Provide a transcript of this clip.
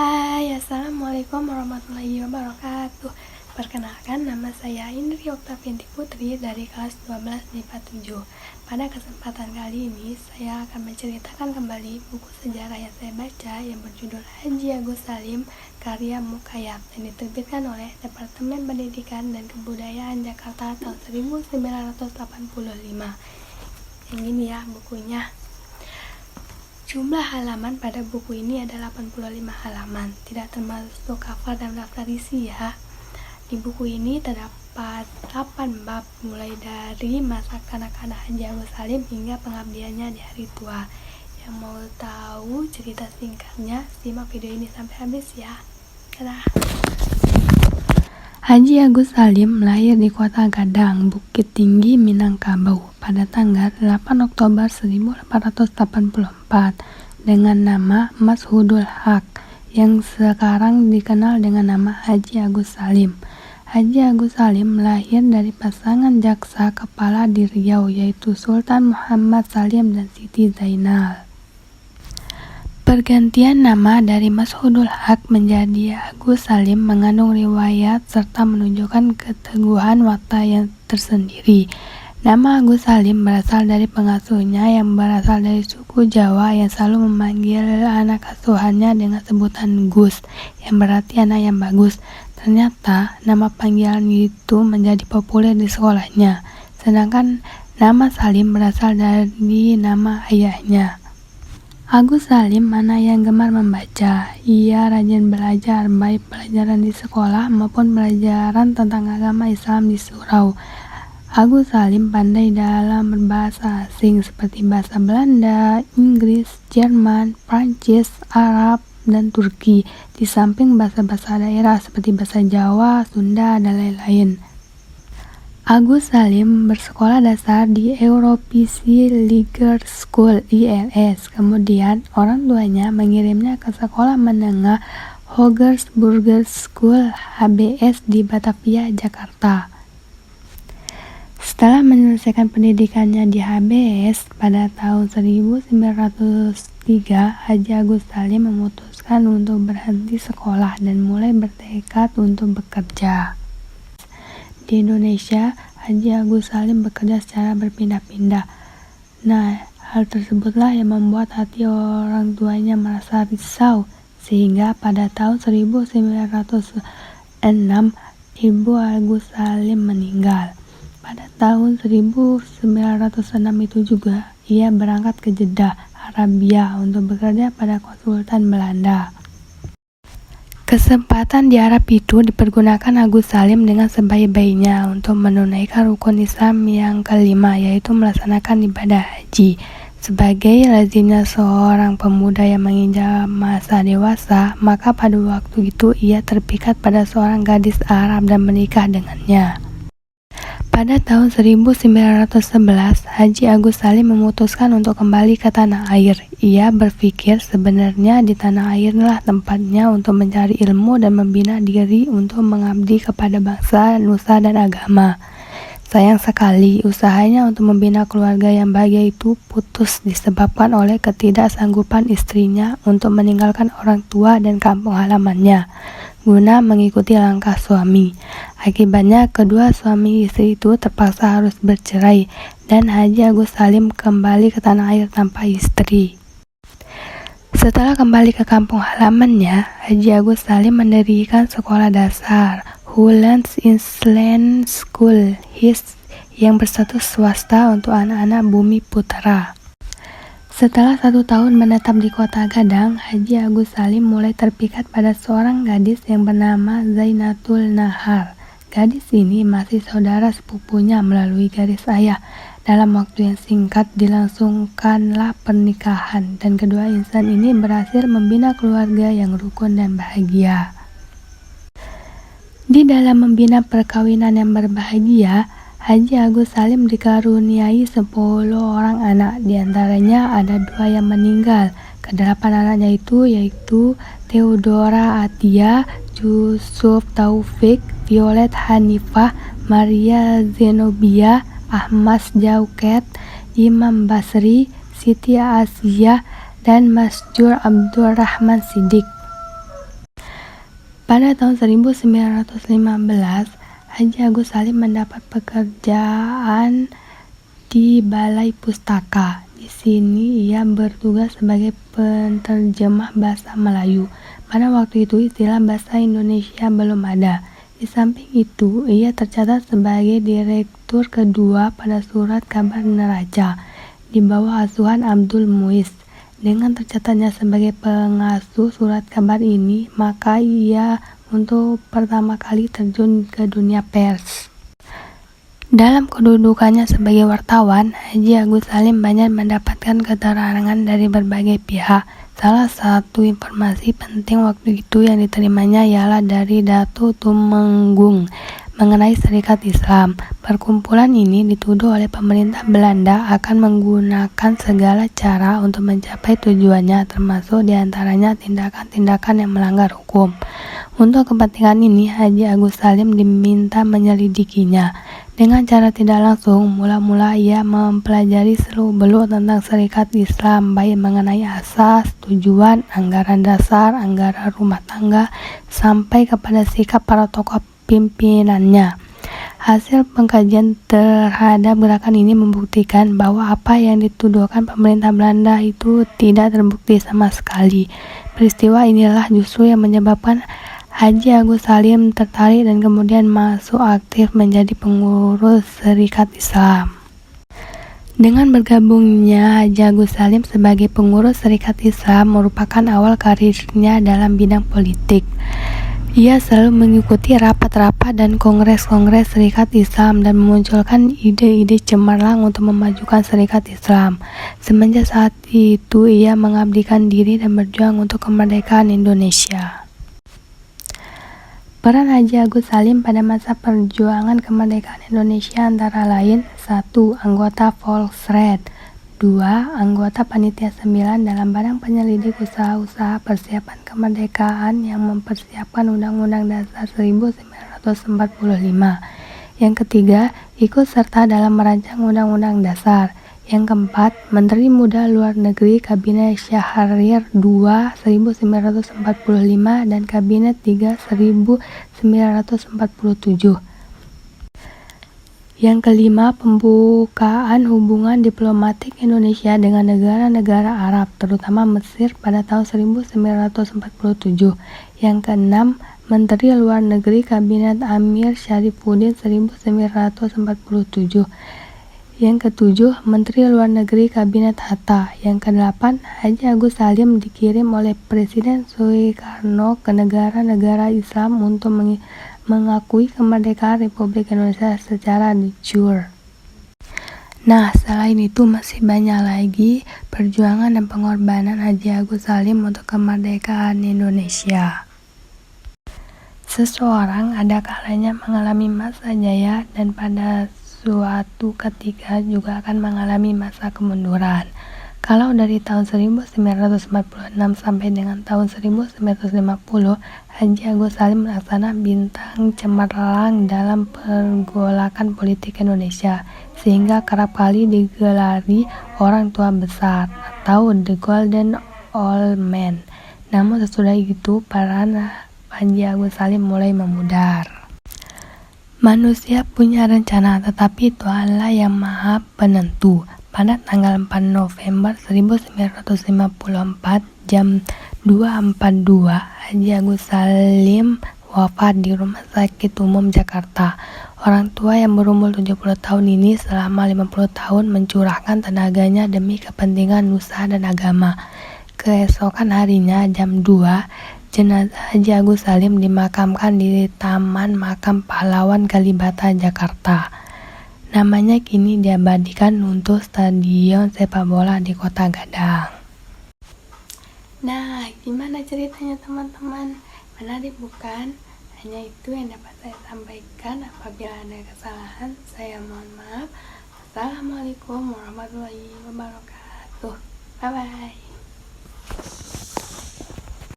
Hai, Assalamualaikum warahmatullahi wabarakatuh. Perkenalkan, nama saya Indri Oktavianti Putri dari kelas 12 MIPA 7. Pada kesempatan kali ini, saya akan menceritakan kembali buku sejarah yang saya baca yang berjudul Haji Agus Salim, karya Mukayat, yang diterbitkan oleh Departemen Pendidikan dan Kebudayaan Jakarta tahun 1985. Yang ini ya bukunya. Jumlah halaman pada buku ini adalah 85 halaman, tidak termasuk cover dan daftar isi ya. Di buku ini terdapat 8 bab, mulai dari masa kanak-kanak Haji Agus Salim hingga pengabdiannya di hari tua. Yang mau tahu cerita singkatnya, simak video ini sampai habis ya. Dadah. Haji Agus Salim lahir di Kota Gadang, Bukit Tinggi, Minangkabau pada tanggal 8 Oktober 1884 dengan nama Mashudul Haq yang sekarang dikenal dengan nama Haji Agus Salim. Haji Agus Salim lahir dari pasangan jaksa kepala di Riau, yaitu Sultan Muhammad Salim dan Siti Zainal. Pergantian nama dari Mashudul Haq menjadi Agus Salim mengandung riwayat serta menunjukkan keteguhan watak yang tersendiri. Nama Agus Salim berasal dari pengasuhnya yang berasal dari suku Jawa yang selalu memanggil anak asuhannya dengan sebutan Gus, yang berarti anak yang bagus. Ternyata nama panggilan itu menjadi populer di sekolahnya, sedangkan nama Salim berasal dari nama ayahnya. Agus Salim anak yang gemar membaca. Ia rajin belajar, baik pelajaran di sekolah maupun pelajaran tentang agama Islam di surau. Agus Salim pandai dalam berbahasa asing seperti bahasa Belanda, Inggris, Jerman, Prancis, Arab, dan Turki, di samping bahasa-bahasa daerah seperti bahasa Jawa, Sunda, dan lain-lain. Agus Salim bersekolah dasar di Europese Leger School (ILS). Kemudian orang tuanya mengirimnya ke sekolah menengah Hogersburger School (HBS) di Batavia, Jakarta. Setelah menyelesaikan pendidikannya di HBS pada tahun 1903, Haji Agus Salim memutuskan untuk berhenti sekolah dan mulai bertekad untuk bekerja. Di Indonesia, Haji Agus Salim bekerja secara berpindah-pindah. Nah, hal tersebutlah yang membuat hati orang tuanya merasa risau, sehingga pada tahun 1906, Ibu Agus Salim meninggal. Pada tahun 1906 itu juga, ia berangkat ke Jeddah, Arabia untuk bekerja pada konsultan Belanda. Kesempatan di Arab itu dipergunakan Agus Salim dengan sebaik-baiknya untuk menunaikan rukun Islam yang kelima, yaitu melaksanakan ibadah haji. Sebagai lazimnya seorang pemuda yang menginjak masa dewasa, maka pada waktu itu ia terpikat pada seorang gadis Arab dan menikah dengannya. Pada tahun 1911, Haji Agus Salim memutuskan untuk kembali ke tanah air. Ia berpikir sebenarnya di tanah air adalah tempatnya untuk mencari ilmu dan membina diri untuk mengabdi kepada bangsa, nusa, dan agama. Sayang sekali, usahanya untuk membina keluarga yang bahagia itu putus disebabkan oleh ketidaksanggupan istrinya untuk meninggalkan orang tua dan kampung halamannya guna mengikuti langkah suami. Akibatnya, kedua suami istri itu terpaksa harus bercerai dan Haji Agus Salim kembali ke tanah air tanpa istri. Setelah kembali ke kampung halamannya, Haji Agus Salim mendirikan sekolah dasar Hollands Island School (HIS) yang berstatus swasta untuk anak-anak Bumi Putra. Setelah 1 tahun menetap di Kota Gadang, Haji Agus Salim mulai terpikat pada seorang gadis yang bernama Zainatul Nahar. Gadis ini masih saudara sepupunya melalui garis ayah. Dalam waktu yang singkat dilangsungkanlah pernikahan dan kedua insan ini berhasil membina keluarga yang rukun dan bahagia. Di dalam membina perkawinan yang berbahagia, Haji Agus Salim dikaruniai 10 orang anak, diantaranya ada 2 yang meninggal. Kedelapan anaknya itu yaitu Theodora Atia, Yusuf Taufik, Violet Hanifah, Maria Zenobia, Ahmad Jauket, Imam Basri, Siti Asiyah, dan Masjur Abdurrahman Siddiq. Pada tahun 1915, Haji Agus Salim mendapat pekerjaan di Balai Pustaka. Di sini ia bertugas sebagai penerjemah bahasa Melayu. Pada waktu itu istilah bahasa Indonesia belum ada. Di samping itu, ia tercatat sebagai direktur kedua pada Surat Kabar Neraca di bawah asuhan Abdul Muiz. Dengan tercatatnya sebagai pengasuh surat kabar ini, maka ia untuk pertama kali terjun ke dunia pers. Dalam kedudukannya sebagai wartawan, Haji Agus Salim banyak mendapatkan keterangan dari berbagai pihak. Salah satu informasi penting waktu itu yang diterimanya ialah dari Dato' Tumenggung mengenai Serikat Islam. Perkumpulan ini dituduh oleh pemerintah Belanda akan menggunakan segala cara untuk mencapai tujuannya, termasuk diantaranya tindakan-tindakan yang melanggar hukum. Untuk kepentingan ini, Haji Agus Salim diminta menyelidikinya. Dengan cara tidak langsung, mula-mula ia mempelajari seluk-beluk tentang Serikat Islam, baik mengenai asas, tujuan, anggaran dasar, anggaran rumah tangga, sampai kepada sikap para tokoh pimpinannya. Hasil pengkajian terhadap gerakan ini membuktikan bahwa apa yang dituduhkan pemerintah Belanda itu tidak terbukti sama sekali. Peristiwa inilah justru yang menyebabkan Haji Agus Salim tertarik dan kemudian masuk aktif menjadi pengurus Serikat Islam. Dengan bergabungnya Haji Agus Salim sebagai pengurus Serikat Islam merupakan awal karirnya dalam bidang politik. Ia selalu mengikuti rapat-rapat dan kongres-kongres Serikat Islam dan memunculkan ide-ide cemerlang untuk memajukan Serikat Islam. Semenjak saat itu, ia mengabdikan diri dan berjuang untuk kemerdekaan Indonesia. Peran Haji Agus Salim pada masa perjuangan kemerdekaan Indonesia antara lain: 1. Anggota Volksraad, 2. Anggota Panitia 9 dalam Badan Penyelidik Usaha-usaha Persiapan Kemerdekaan yang mempersiapkan Undang-Undang Dasar 1945. Yang ketiga, ikut serta dalam merancang Undang-Undang Dasar. Yang keempat, Menteri Muda Luar Negeri Kabinet Syahrir II 1945 dan Kabinet III 1947. Yang kelima, pembukaan hubungan diplomatik Indonesia dengan negara-negara Arab, terutama Mesir pada tahun 1947. Yang keenam, Menteri Luar Negeri Kabinet Amir Syarifuddin 1947. Yang ketujuh, Menteri Luar Negeri Kabinet Hatta. Yang kedelapan, Haji Agus Salim dikirim oleh Presiden Soekarno ke negara-negara Islam untuk mengakui kemerdekaan Republik Indonesia secara de jure. Nah, selain itu masih banyak lagi perjuangan dan pengorbanan Haji Agus Salim untuk kemerdekaan Indonesia. Seseorang ada kalanya mengalami masa jaya dan pada suatu ketika juga akan mengalami masa kemunduran. Kalau dari tahun 1946 sampai dengan tahun 1950, Haji Agus Salim melaksanakan bintang cemerlang dalam pergolakan politik Indonesia, sehingga kerap kali digelari orang tua besar atau The Golden Old Man. Namun sesudah itu, peran Haji Agus Salim mulai memudar. Manusia punya rencana, tetapi Tuhanlah yang Maha Penentu. Pada tanggal 4 November 1954 jam 2.42, Haji Agus Salim wafat di Rumah Sakit Umum Jakarta. Orang tua yang berumur 70 tahun ini selama 50 tahun mencurahkan tenaganya demi kepentingan nusa dan agama. Keesokan harinya jam 2, jenazah Haji Agus Salim dimakamkan di Taman Makam Pahlawan Kalibata, Jakarta. Namanya kini diabadikan untuk stadion sepak bola di Kota Gadang. Nah, gimana ceritanya teman-teman? Menarik bukan? Hanya itu yang dapat saya sampaikan. Apabila ada kesalahan, saya mohon maaf. Assalamualaikum warahmatullahi wabarakatuh. Bye-bye.